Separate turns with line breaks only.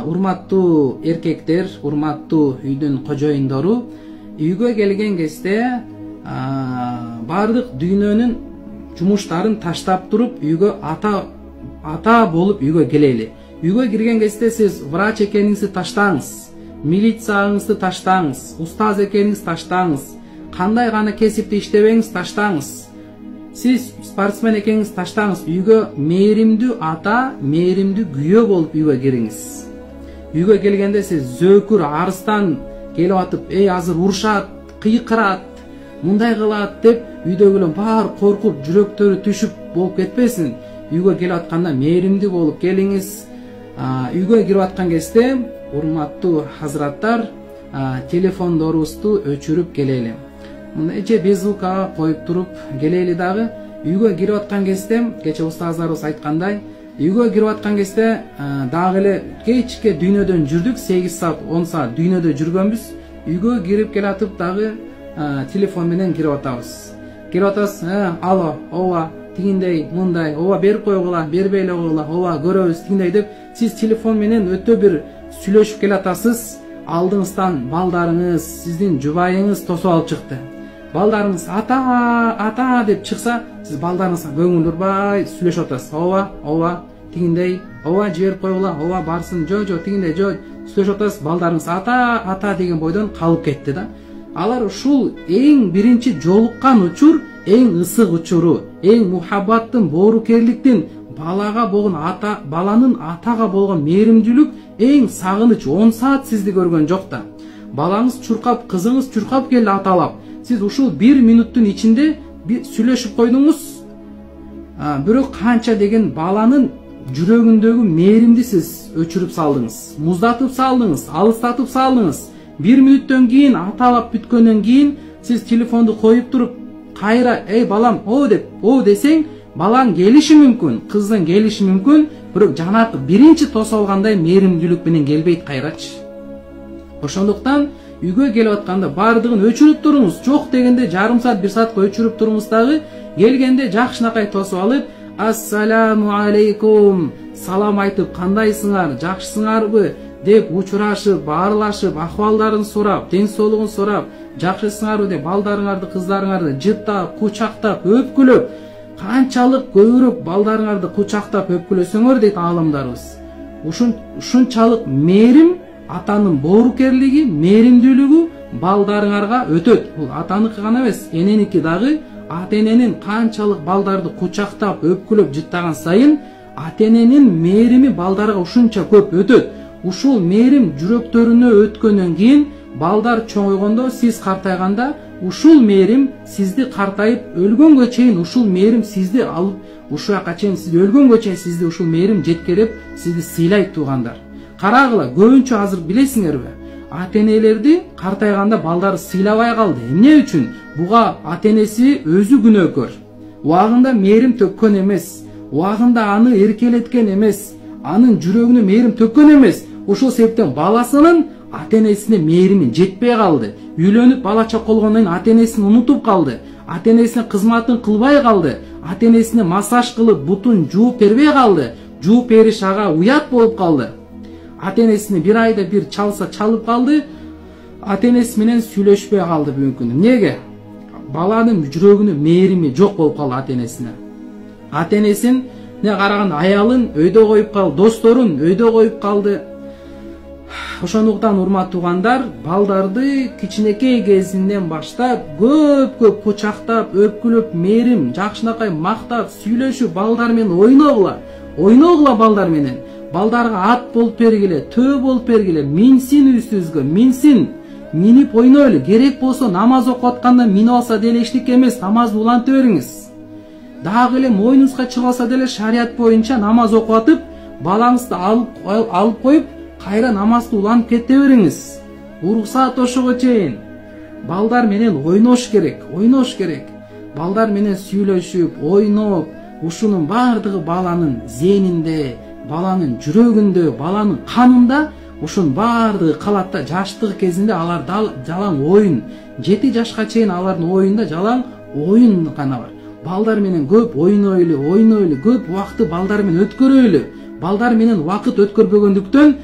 урматтуу эркектер, урматтуу үйдүн кожоюндору, үйгө келген кезде бардык дүйнөнүн жумуштарын таштап туруп, үйгө ата болуп үйгө келели. Үйгө кирген кезде сиз врач экениңизди таштаңыз, милицияңызды таштаңыз, устаз экениңизди таштаңыз, кандай гана кесипти иштебеңиз таштаңыз. Сиз спортсмен экениңизди таштаңыз. Үйгө мээримдүү ата, мээримдүү күйөө болуп үйгө кириңиз. Үйгө келгенде сиз зөөкүр, арыстан келип атып, азыр урушат, кыйкырат, мындай кылат деп үйдөгүлөр баары коркуп, жүрөктөрү түшүп болуп кетпесин. Үйгө келип атканда мээримдүү болуп келиңиз. Үйгө кирип аткан кезде урматтуу хазраттар, телефондорубузду өчүрүп келели. Мындай же беззвукка коюп туруп келели дагы. Үйгө кирип аткан кезде, кече устаздарыбыз айткандай, үйгө кирип аткан кезде дагы эле кечке дүйнөдөн жүрдүк, 8 саат, 10 саат дүйнөдө жүргөнбүз. Үйгө кирип келатып дагы телефон менен кирип атабыз. Кирип атабыз, алло, ооба, тигиндей, мындай, ооба берип койгула, бербей эле койгула, ооба көрөбүз, тигиндей деп сиз телефон менен өтө бир сүйлөшүп келатасыз. Алдыңыздан балдарыңыз, сиздин жубайыңыз тосуп алып чыкты. Балдарыңыз ата деп чыкса, сиз балдарыңызга көңүл бурбай сүйлөшүп атасыз. Ооба, тигиндей, ооба жиберип койгула, ооба барсын, жо, тигиндей, жо сүйлөшүп атасыз. Балдарыңыз ата деген бойдон калып кетти да. Алар ушул эң биринчи жолуккан учур, эң ысык учуру, эң мухаббаттын, боорукерликтин, балага болгон баланын атага болгон мээримдүүлүк, эң сагыныч. 10 саат сизди көргөн жок да. Балаңыз чуркап, кызыңыз чуркап келди аталап. Сиз ушул 1 минуттун ичинде сүйлөшүп койдуңуз. Бирок канча деген баланын жүрөгүндөгү мээримди сиз өчүрүп салдыңыз, муздатып салдыңыз, алыстатып салдыңыз. 1 минуттон кийин аталап бүткөндөн кийин сиз телефонду коюп туруп, кайра балам, деп, десең, балаң келиши мүмкүн, кыздың келиши мүмкүн, бирок жанакы биринчи тосуп алгандай мээримдүүлүк менен келбейт кайрачы. Ошондуктан үйгө келип атканда бардыгын өчүрүп туруңуз. Жок дегенде жарым саат, 1 саатка өчүрүп туруңуз дагы. Келгенде жакшынакай тосуп алып, ассаламу алейкум, салам айтып, кандайсыңар, жакшысыңарбы деп учурашып, баарлашып, акыбалдарын сурап, ден соолугун сурап, жакшысыңарбы деп балдарыңарды, кыздарыңарды жыттап, кучактап, өпкүлөп, канчалык көбүрөөк балдарыңарды кучактап, өпкүлөсөңөр дейт аалымдарыбыз. Ушунчалык мээрим, атанын боорукерлиги, мээримдүүлүгү балдарыңарга өтөт. Бул атаныкы гана эмес, эненики дагы. Ата-эненин канчалык балдарды кучактап, өпкүлөп жыттаган сайын, ата-эненин мээрими балдарга ушунча көп өтөт. Ушул мээрим жүрөктөрүнө өткөндөн кийин балдар чоңойгондо, сиз картайганда, ушул мээрим сизди картайып өлгөнгө чейин ушул мээрим сизди алып, ушул жакка чейин сиз өлгөнгө чейин сизди ушул мээрим жеткереп, сизди сыйлайт туугандар. Карагыла, көбүнчө азыр билесиңерби? Ата-энелерди картайганда балдары сыйлабай калды. Эмне үчүн? Буга ата-энеси өзү күнөөкөр. Убагында мээрим төккөн эмес, убагында аны эркелеткен эмес, анын жүрөгүнө мээрим төккөн эмес. Ушул себептен баласынын ата-энесине мээрими жетпей калды. Үйлөнүп бала чак болгондон кийин ата-энесин унутуп калды. Ата-энесине кызматын кылбай калды. Ата-энесине массаж кылып, бутун жууп бербей калды. Жууп бериш ага уят болуп калды. Ата-энесине 1 айда 1 чалса чалып калды. Ата-энеси менен сүйлөшпөй калды бүгүнкү күндө. Эмнеге? Баланын жүрөгүнө мээрими жок болуп калды ата-энесине. Ата-энесин караганда аялын өйдө коюп калды, досторун өйдө коюп калды. Ошондуктан урматтуу туугандар, балдарды кичинекей кезинен баштап көп кучактап, өпкүлөп, мээрим, жакшынакай мактап, сүйлөшүп, балдар менен ойногула балдар менен. Балдарга ат болуп бергиле, төө болуп бергиле, минсин үстүбүзгө, минип ойнойлу. Керек болсо намаз окуп атканда минип алса деле эчтеке эмес, намазды улантып бериңиз. Дагы эле мойнуңузга чыгып алса деле шарият боюнча намаз окуп атып, балаңызды алып коюп, кайра намазды улантып кете бериңиз. Уруксаат ошого чейин. Балдар менен ойнош керек. Балдар менен сүйлөшүп, ойноп, ушунун бардыгы баланын зээнинде, баланын жүрөгүндө, баланын канында ушун бардыгы калат да. Жаштык кезинде алар жалаң оюн. 7 жашка чейин алардын оюнда жалаң оюн гана бар. Балдар менен көп ойнойлу, көп убакытты балдар менен өткөрөйлү. Балдар менен убакыт өткөрбөгөндүктөн